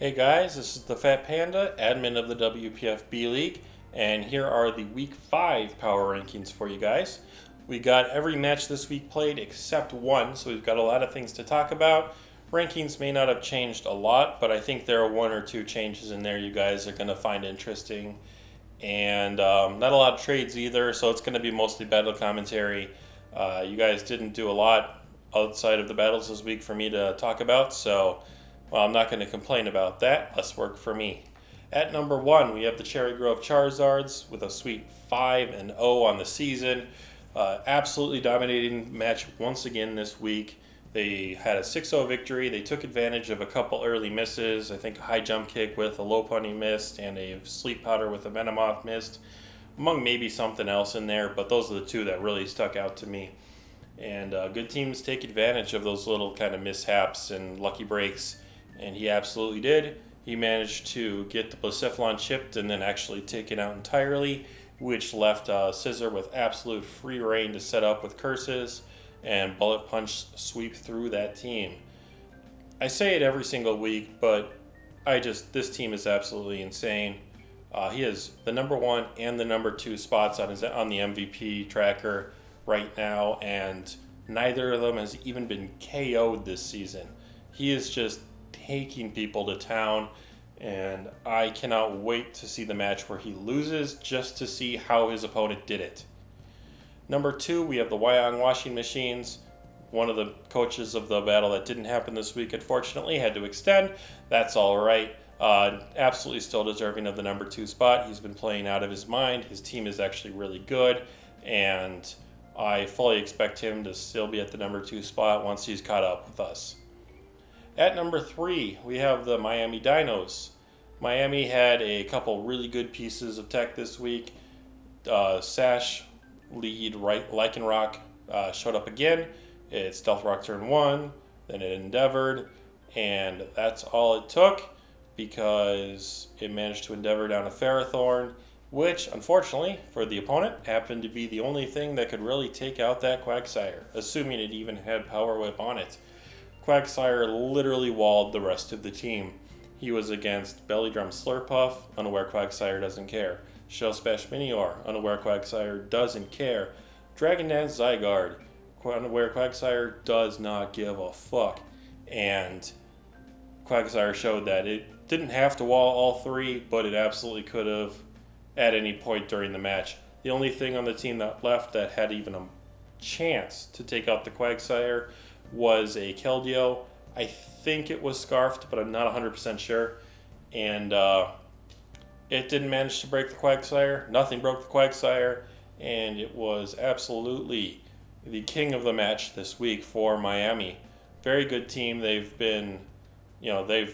Hey guys, this is the Fat Panda, admin of the WPF B-League, and here are the Week 5 power rankings for you guys. We got every match this week played except one, so we've got a lot of things to talk about. Rankings may not have changed a lot, but I think there are one or two changes in there you guys are going to find interesting. And not a lot of trades either, so it's going to be mostly battle commentary. You guys didn't do a lot outside of the battles this week for me to talk about, so well, I'm not going to complain about that. Less work for me. At number 1, we have the Cherrygrove Charizards with a sweet 5-0 on the season. Absolutely dominating match once again this week. They had a 6-0 victory. They took advantage of a couple early misses. I think a high jump kick with a low punny missed and a sleep powder with a Venomoth missed, among maybe something else in there, but those are the two that really stuck out to me. And good teams take advantage of those little kind of mishaps and lucky breaks, and he absolutely did. He managed to get the Blacephalon chipped and then actually taken out entirely, which left Scissor with absolute free reign to set up with curses and bullet punch sweep through that team. I say it every single week, but this team is absolutely insane. He has the number 1 and the number 2 spots on the MVP tracker right now, and neither of them has even been KO'd this season. He is just taking people to town, and I cannot wait to see the match where he loses just to see how his opponent did it. Number 2, we have the Wyong washing machines. One of the coaches of the battle that didn't happen this week, unfortunately, had to extend. That's all right. Absolutely still deserving of the number 2 spot. He's been playing out of his mind. His team is actually really good, and I fully expect him to still be at the number 2 spot once he's caught up with us. At number 3, we have the Miami Dinos. Miami had a couple really good pieces of tech this week. Sash, lead, Lycanroc showed up again. It Stealth Rock turn 1, then it Endeavored, and that's all it took because it managed to Endeavor down a Ferrothorn, which, unfortunately, for the opponent, happened to be the only thing that could really take out that Quagsire, assuming it even had Power Whip on it. Quagsire literally walled the rest of the team. He was against Belly Drum Slurpuff, unaware Quagsire doesn't care. Shell Splash Minior, unaware Quagsire doesn't care. Dragon Dance Zygarde, unaware Quagsire does not give a fuck. And Quagsire showed that it didn't have to wall all three, but it absolutely could have at any point during the match. The only thing on the team that left that had even a chance to take out the Quagsire was a Keldeo. I think it was Scarfed, but I'm not 100% sure. And it didn't manage to break the Quagsire. Nothing broke the Quagsire. And it was absolutely the king of the match this week for Miami. Very good team. They've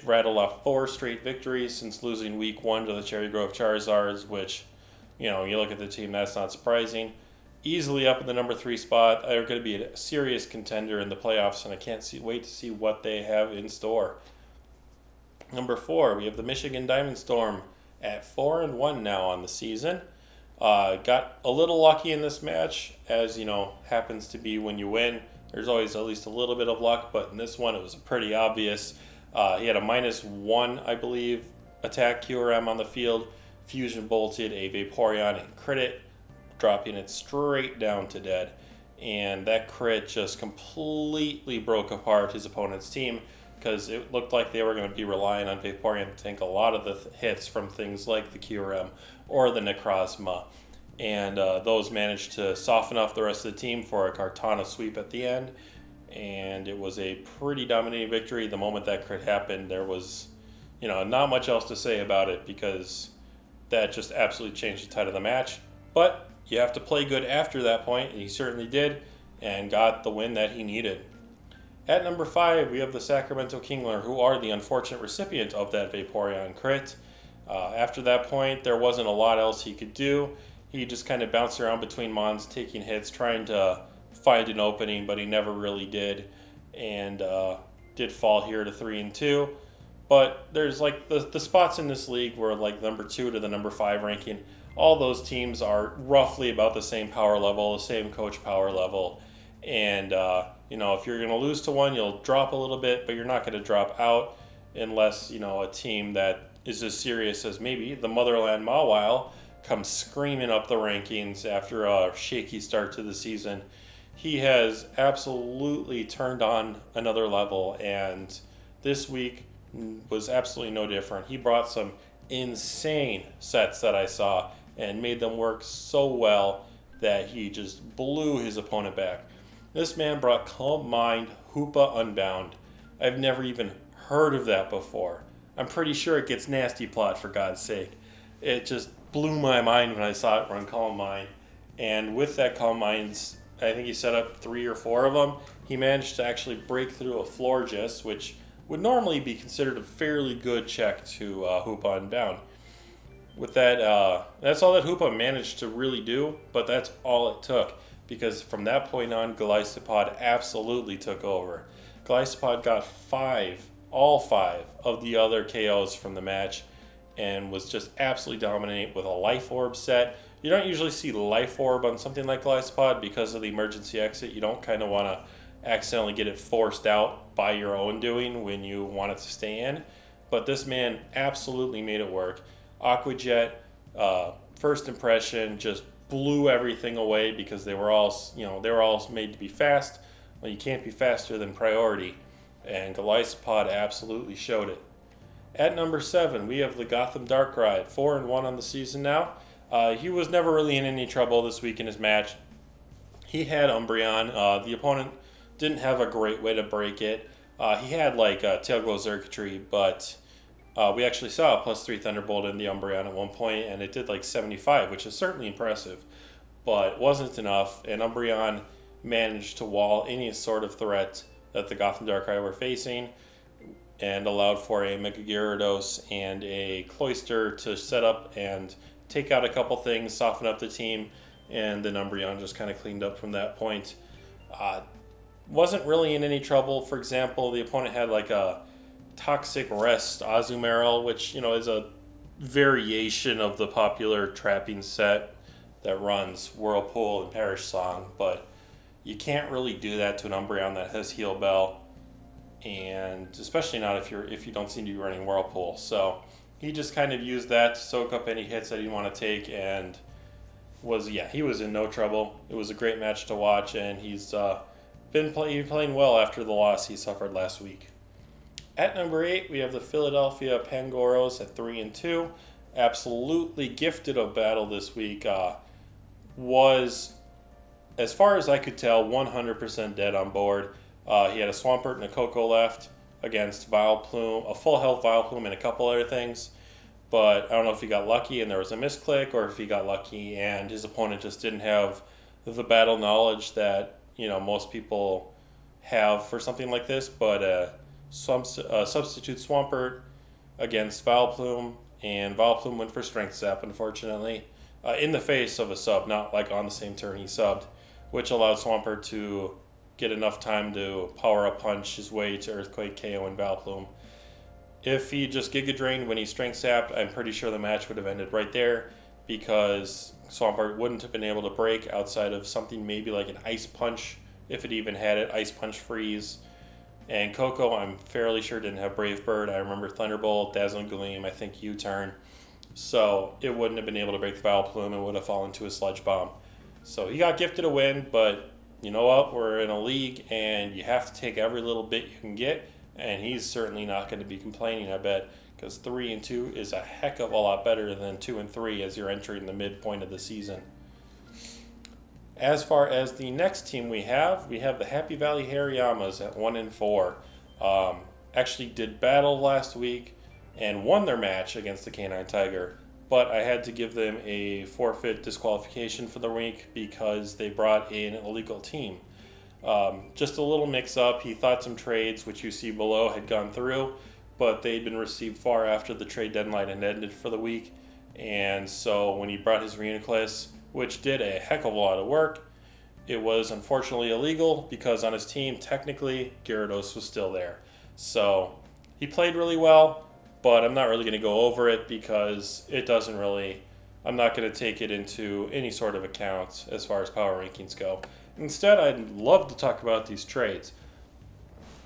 rattled off 4 straight victories since losing week 1 to the Cherrygrove Charizards, which, you look at the team, that's not surprising. Easily up in the number 3 spot. They're going to be a serious contender in the playoffs, and I can't wait to see what they have in store. Number 4, we have the Michigan Diamond Storm at 4-1 now on the season. Got a little lucky in this match, as happens to be when you win. There's always at least a little bit of luck, but in this one it was pretty obvious. He had a -1, I believe, attack QRM on the field. Fusion bolted a Vaporeon and crit it, dropping it straight down to dead. And that crit just completely broke apart his opponent's team because it looked like they were going to be relying on Vaporeon to tank a lot of the hits from things like the QRM or the Necrozma. And those managed to soften up the rest of the team for a Kartana sweep at the end. And it was a pretty dominating victory. The moment that crit happened, there was, not much else to say about it because that just absolutely changed the tide of the match. But you have to play good after that point, and he certainly did, and got the win that he needed. At number 5, we have the Sacramento Kingle, who are the unfortunate recipient of that Vaporeon crit. After that point, there wasn't a lot else he could do. He just kind of bounced around between Mons, taking hits, trying to find an opening, but he never really did, and did fall here to 3-2. But there's the spots in this league where number 2 to the number 5 ranking, all those teams are roughly about the same power level, the same coach power level. And, if you're going to lose to one, you'll drop a little bit, but you're not going to drop out. unless, a team that is as serious as maybe the Motherland Mawile comes screaming up the rankings after a shaky start to the season. He has absolutely turned on another level, and this week was absolutely no different. He brought some insane sets that I saw and made them work so well that he just blew his opponent back. This man brought Calm Mind Hoopa Unbound. I've never even heard of that before. I'm pretty sure it gets Nasty Plot, for God's sake. It just blew my mind when I saw it run Calm Mind. And with that Calm Minds, I think he set up 3 or 4 of them. He managed to actually break through a Florges, which would normally be considered a fairly good check to Hoopa Unbound. With that, that's all that Hoopa managed to really do, but that's all it took, because from that point on, Golisopod absolutely took over. Golisopod got all five of the other KOs from the match, and was just absolutely dominant with a Life Orb set. You don't usually see Life Orb on something like Golisopod because of the emergency exit. You don't kind of want to accidentally get it forced out by your own doing when you want it to stay in. But this man absolutely made it work. Aquajet, first impression, just blew everything away because they were all made to be fast. Well, you can't be faster than Priority, and Golisopod absolutely showed it. At number 7, we have the Gotham Darkrai, 4-1 on the season now. He was never really in any trouble this week in his match. He had Umbreon. The opponent didn't have a great way to break it. He had Tail Glow Circuitry, but we actually saw a +3 Thunderbolt in the Umbreon at one point, and it did 75, which is certainly impressive, but wasn't enough, and Umbreon managed to wall any sort of threat that the Gotham Darkrai were facing, and allowed for a Mega Gyarados and a Cloyster to set up and take out a couple things, soften up the team, and then Umbreon just kind of cleaned up from that point. Wasn't really in any trouble. For example, the opponent had a Toxic Rest Azumarill, which is a variation of the popular trapping set that runs Whirlpool and Perish Song, but you can't really do that to an Umbreon that has Heal Bell, and especially not if you don't seem to be running Whirlpool. So he just kind of used that to soak up any hits that he want to take, and he was in no trouble. It was a great match to watch, and he's been playing well after the loss he suffered last week. At number 8, we have the Philadelphia Pangoros at 3-2. Absolutely gifted a battle this week. Was, as far as I could tell, 100% dead on board. He had a Swampert and a Coco left against Vileplume, a full health Vileplume, and a couple other things. But I don't know if he got lucky and there was a misclick, or if he got lucky and his opponent just didn't have the battle knowledge that most people have for something like this. But substitute Swampert against Vileplume, and Vileplume went for Strength Zap, unfortunately, in the face of a sub, not on the same turn he subbed, which allowed Swampert to get enough time to power up punch his way to Earthquake KO and Vileplume. If he just Giga Drained when he Strength Zapped, I'm pretty sure the match would have ended right there, because Swampert wouldn't have been able to break outside of something maybe like an Ice Punch, if it even had it, Ice Punch Freeze. And Coco, I'm fairly sure, didn't have Brave Bird. I remember Thunderbolt, Dazzling Gleam, I think U-Turn. So it wouldn't have been able to break the Vileplume and would have fallen to a Sludge Bomb. So he got gifted a win, but you know what? We're in a league, and you have to take every little bit you can get, and he's certainly not going to be complaining, I bet, because 3-2 is a heck of a lot better than 2-3 as you're entering the midpoint of the season. As far as the next team we have the Happy Valley Hariyamas at 1-4. Actually did battle last week and won their match against the Canine Tiger, but I had to give them a forfeit disqualification for the week because they brought in a legal team. Just a little mix-up. He thought some trades, which you see below, had gone through, but they'd been received far after the trade deadline had ended for the week. And so when he brought his Reuniclus, which did a heck of a lot of work, it was unfortunately illegal because on his team, technically, Gyarados was still there. So he played really well, but I'm not really going to go over it because I'm not going to take it into any sort of account as far as power rankings go. Instead, I'd love to talk about these trades.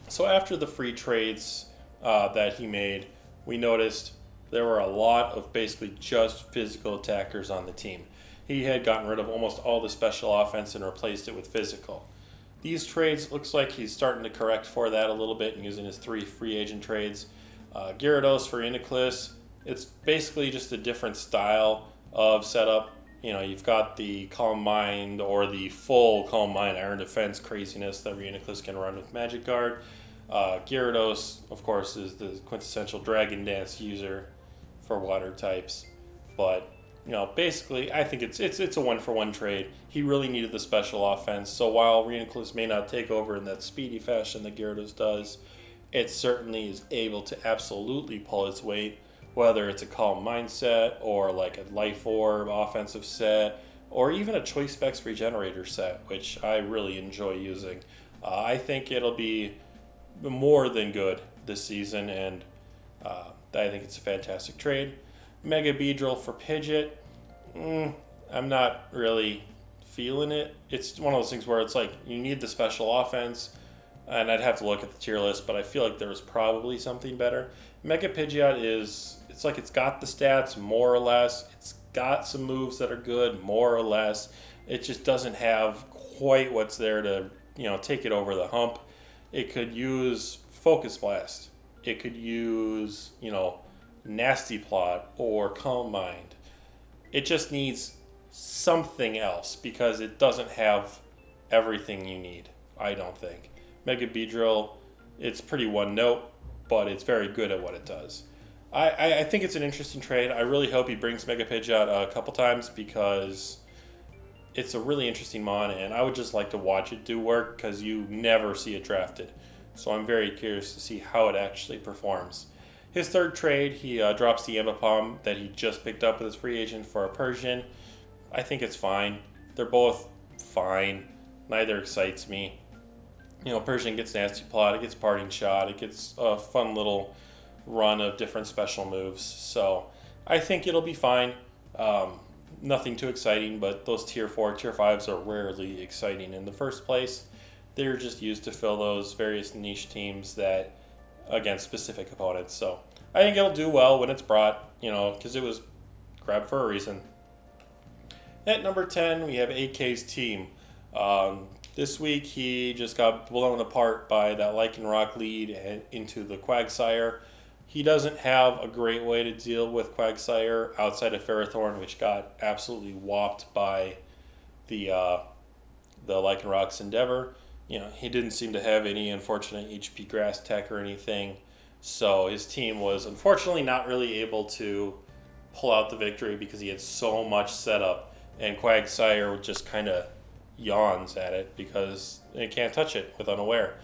So after the free trades that he made, we noticed there were a lot of basically just physical attackers on the team. He had gotten rid of almost all the special offense and replaced it with physical. These trades, looks like he's starting to correct for that a little bit and using his 3 free agent trades. Gyarados for Uniclus, it's basically just a different style of setup. You've got the Calm Mind or the full Calm Mind Iron Defense craziness that Reuniclus can run with Magic Guard. Gyarados, of course, is the quintessential Dragon Dance user for water types. But, basically, I think it's a 1-for-1 trade. He really needed the special offense. So while Reuniclus may not take over in that speedy fashion that Gyarados does, it certainly is able to absolutely pull its weight, whether it's a Calm Mindset or like a Life Orb offensive set or even a Choice Specs Regenerator set, which I really enjoy using. I think it'll be more than good this season, and I think it's a fantastic trade. Mega Beedrill for Pidgeot, I'm not really feeling it. It's one of those things where it's like you need the special offense, and I'd have to look at the tier list, but I feel like there was probably something better. Mega Pidgeot it's like it's got the stats more or less. It's got some moves that are good more or less. It just doesn't have quite what's there to take it over the hump. It could use Focus Blast. It could use Nasty Plot or Calm Mind. It just needs something else because it doesn't have everything you need, I don't think. Mega Beedrill, it's pretty one note, but it's very good at what it does. I think it's an interesting trade. I really hope he brings Mega Pidgeot a couple times because it's a really interesting mon, and I would just like to watch it do work because you never see it drafted. So I'm very curious to see how it actually performs. His third trade, he drops the Ambipom that he just picked up with his free agent for a Persian. I think it's fine. They're both fine. Neither excites me. Persian gets Nasty Plot, it gets Parting Shot, it gets a fun little run of different special moves. So I think it'll be fine. Nothing too exciting, but those tier 4, tier 5s are rarely exciting in the first place. They're just used to fill those various niche teams that against specific opponents. So I think it'll do well when it's brought, because it was grabbed for a reason. At number 10, we have AK's team. This week, he just got blown apart by that Lycanroc lead and into the Quagsire. He doesn't have a great way to deal with Quagsire outside of Ferrothorn, which got absolutely whopped by the Lycanroc's Endeavor. He didn't seem to have any unfortunate HP Grass Tech or anything, so his team was unfortunately not really able to pull out the victory because he had so much setup, and Quagsire just kind of yawns at it because it can't touch it with Unaware.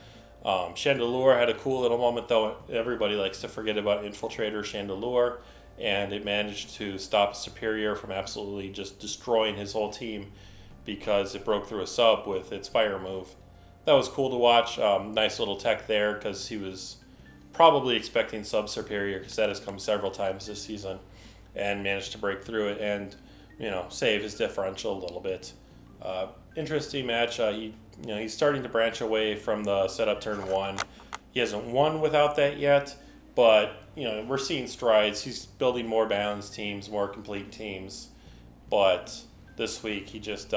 Chandelure had a cool little moment, though. Everybody likes to forget about Infiltrator Chandelure, and it managed to stop Superior from absolutely just destroying his whole team because it broke through a sub with its fire move. That was cool to watch. Nice little tech there because he was probably expecting sub Superior because that has come several times this season, and managed to break through it and save his differential a little bit. Interesting match. He's starting to branch away from the setup turn 1. He hasn't won without that yet, but we're seeing strides. He's building more balanced teams, more complete teams. But this week he just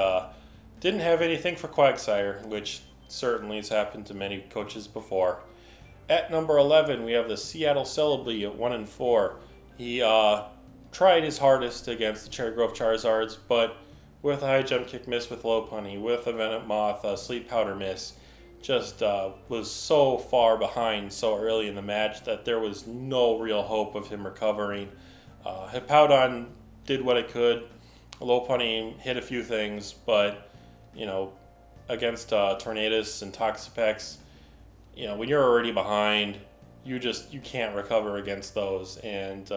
didn't have anything for Quagsire, which certainly has happened to many coaches before. At number 11, we have the Seattle Celebi at 1-4. He tried his hardest against the Cherrygrove Charizards, but with a high jump kick miss with Lopunny, with a Venom Moth, a Sleep Powder miss, just was so far behind so early in the match that there was no real hope of him recovering. Hippowdon did what it could. Lopunny hit a few things, but against Tornadus and Toxapex, when you're already behind, you can't recover against those, and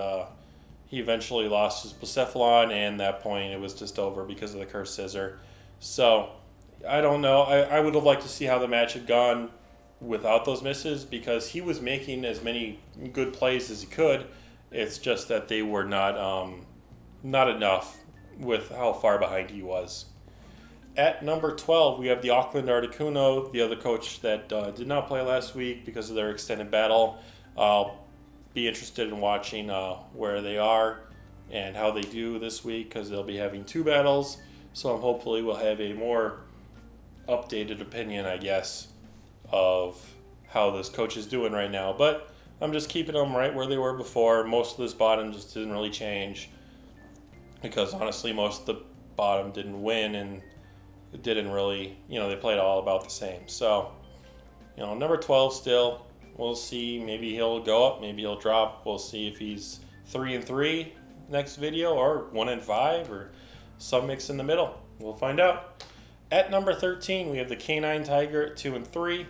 he eventually lost his Blacephalon, and at that point it was just over because of the Cursed Scissor. So, I don't know. I would have liked to see how the match had gone without those misses because he was making as many good plays as he could. It's just that they were not enough with how far behind he was. At number 12, we have the Auckland Articuno, the other coach that did not play last week because of their extended battle. I'll be interested in watching where they are and how they do this week, because they'll be having 2 battles. So hopefully we'll have a more updated opinion, I guess, of how this coach is doing right now. But I'm just keeping them right where they were before. Most of this bottom just didn't really change, because honestly most of the bottom didn't win, and it didn't really, they played all about the same. So, number 12 still, we'll see. Maybe he'll go up, maybe he'll drop. We'll see if he's 3-3 next video, or 1-5, or some mix in the middle. We'll find out. At number 13, we have the Canine Tiger at 2-3.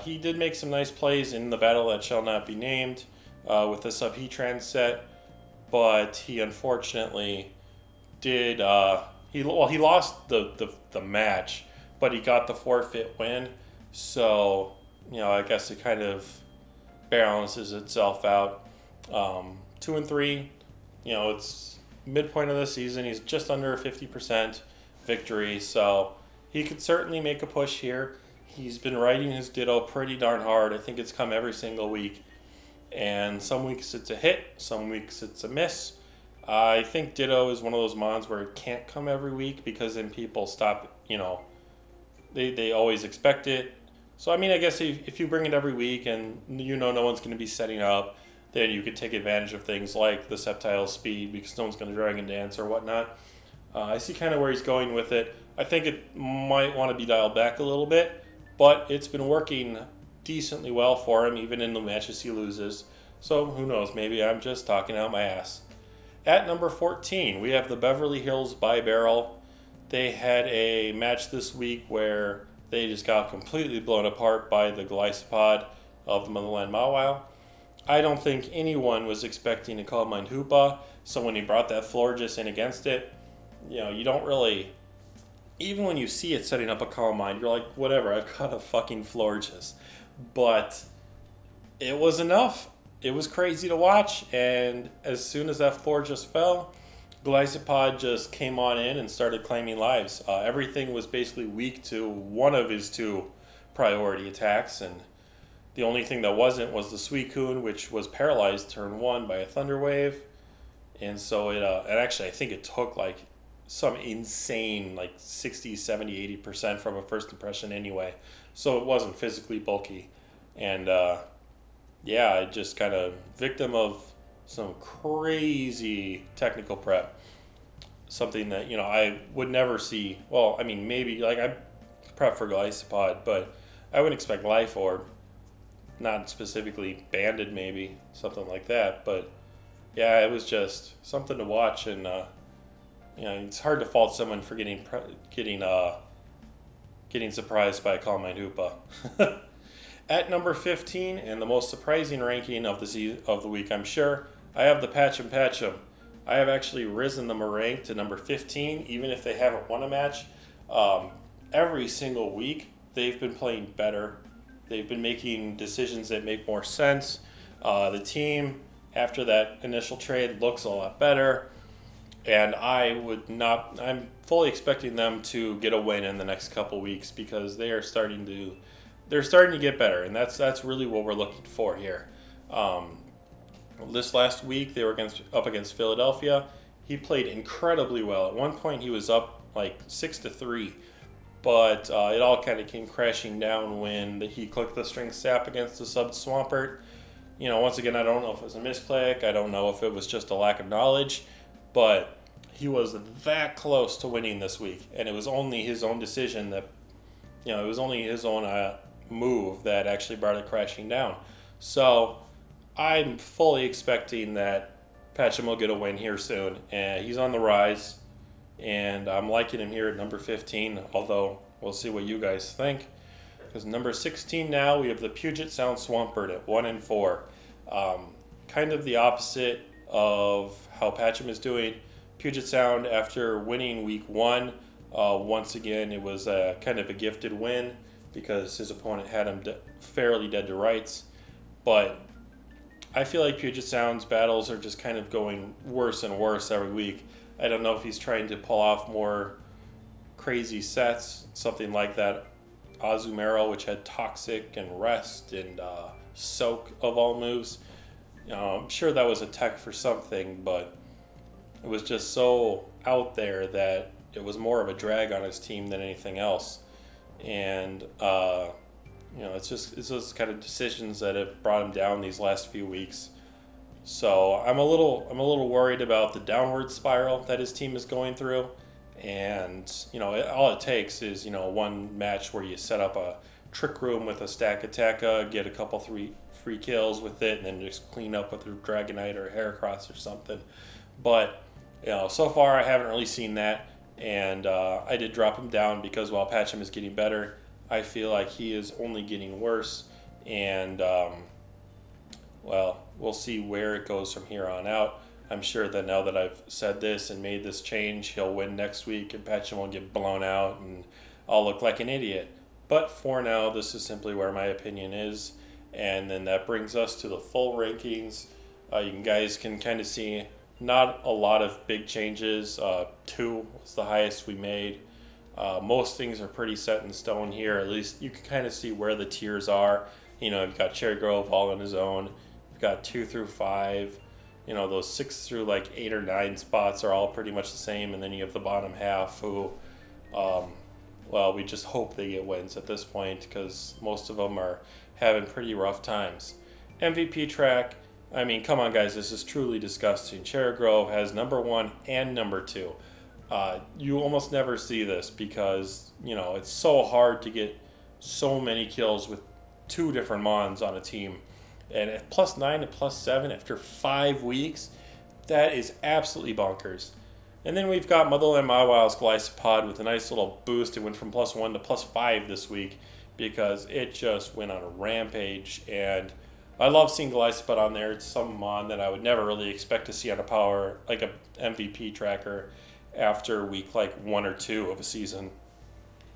He did make some nice plays in the battle that shall not be named with the Sub-Heatran set, but he unfortunately did. He lost the match, but he got the forfeit win. So I guess it kind of balances itself out. 2-3. It's midpoint of the season. He's just under 50% victory, so he could certainly make a push here. He's been riding his Ditto pretty darn hard. I think it's come every single week, and some weeks it's a hit, some weeks it's a miss. I think Ditto is one of those mons where it can't come every week, because then people stop, they always expect it. So I guess if you bring it every week and no one's going to be setting up, then you could take advantage of things like the Sceptile speed, because no one's going to Dragon Dance or whatnot. I see kind of where he's going with it. I think it might want to be dialed back a little bit, but it's been working decently well for him, even in the matches he loses. So who knows, maybe I'm just talking out my ass. At number 14, we have the Beverly Hills Bibarel. They had a match this week where they just got completely blown apart by the Glycopod of the Motherland Mawile. I don't think anyone was expecting a Calmine Hoopa, so when he brought that Florges in against it, you don't really, even when you see it setting up a Calmine, you're like, whatever, I've got a fucking Florges. But it was enough. It was crazy to watch, and as soon as that Florges fell, Glycopod just came on in and started claiming lives. Everything was basically weak to one of his 2 priority attacks, and the only thing that wasn't was the Suicune, which was paralyzed turn 1 by a Thunder Wave. And so and actually I think it took like some insane, like 60, 70, 80% from a first impression anyway. So it wasn't physically bulky. And I just kind of victim of some crazy technical prep. Something that, I would never see. Well, maybe, like, I prep for Glycopod, but I wouldn't expect Life Orb. Not specifically Banded, maybe. Something like that. But, yeah, it was just something to watch. And, it's hard to fault someone for getting surprised by a Calmine Hoopa. At number 15, and the most surprising ranking of the week, I'm sure, I have the Patchum Patchum. I have actually risen them a rank to number 15, even if they haven't won a match. Every single week, they've been playing better. They've been making decisions that make more sense. The team, after that initial trade, looks a lot better. And I'm fully expecting them to get a win in the next couple weeks, because they're starting to get better, and that's really what we're looking for here. This last week they were up against Philadelphia. He played incredibly well. At one point he was up like 6-3, but it all kind of came crashing down when he clicked the string sap against the sub Swampert. Once again, I don't know if it was a misclick. I don't know if it was just a lack of knowledge, but he was that close to winning this week, and it was only his own decision that, it was only his own move that actually brought it crashing down. So I'm fully expecting that Patchum will get a win here soon, and he's on the rise, and I'm liking him here at number 15, although we'll see what you guys think. Because number 16 now, we have the Puget Sound Swampert at 1-4. Kind of the opposite of how Patchum is doing. Puget Sound, after winning week 1, once again, it was kind of a gifted win, because his opponent had him fairly dead to rights. But I feel like Puget Sound's battles are just kind of going worse and worse every week. I don't know if he's trying to pull off more crazy sets, something like that Azumarill, which had Toxic and Rest and soak of all moves. I'm sure that was a tech for something, but it was just so out there that it was more of a drag on his team than anything else. And it's those kind of decisions that have brought him down these last few weeks. So I'm a little worried about the downward spiral that his team is going through. And all it takes is one match where you set up a trick room with a stack attack, get a couple free kills with it, and then just clean up with a Dragonite or a Heracross or something. But so far I haven't really seen that, and I did drop him down because while Patchum is getting better, I feel like he is only getting worse, and we'll see where it goes from here on out. I'm sure that now that I've said this and made this change, he'll win next week and Patchum will get blown out and I'll look like an idiot. But for now, this is simply where my opinion is. And then that brings us to the full rankings. You guys can kind of see not a lot of big changes. 2 was the highest we made. Most things are pretty set in stone here. At least you can kind of see where the tiers are. You've got Cherrygrove all on his own. You've got 2 through 5. Those 6 through like 8 or 9 spots are all pretty much the same. And then you have the bottom half who, we just hope they get wins at this point because most of them are having pretty rough times. MVP track, I mean, come on guys, this is truly disgusting. Cherrygrove has number 1 and number 2. You almost never see this because, it's so hard to get so many kills with 2 different Mons on a team. And at +9 and +7 after 5 weeks, that is absolutely bonkers. And then we've got Motherland Mawile's Glycopod with a nice little boost. It went from +1 to +5 this week because it just went on a rampage. And I love seeing Glycopod on there. It's some Mon that I would never really expect to see on a power, like a MVP tracker after week like 1 or 2 of a season.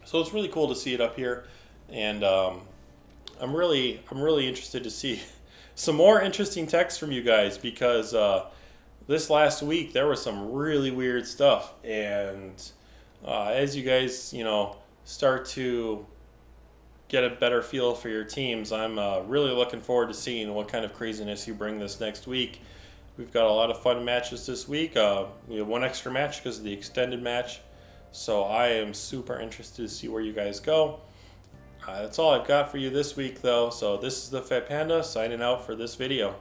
So it's really cool to see it up here. And I'm really interested to see some more interesting texts from you guys because this last week there was some really weird stuff, and as you guys start to get a better feel for your teams, I'm really looking forward to seeing what kind of craziness you bring this next week. We've got a lot of fun matches this week. We have 1 extra match because of the extended match, so I am super interested to see where you guys go. That's all I've got for you this week, though. So this is the Fat Panda signing out for this video.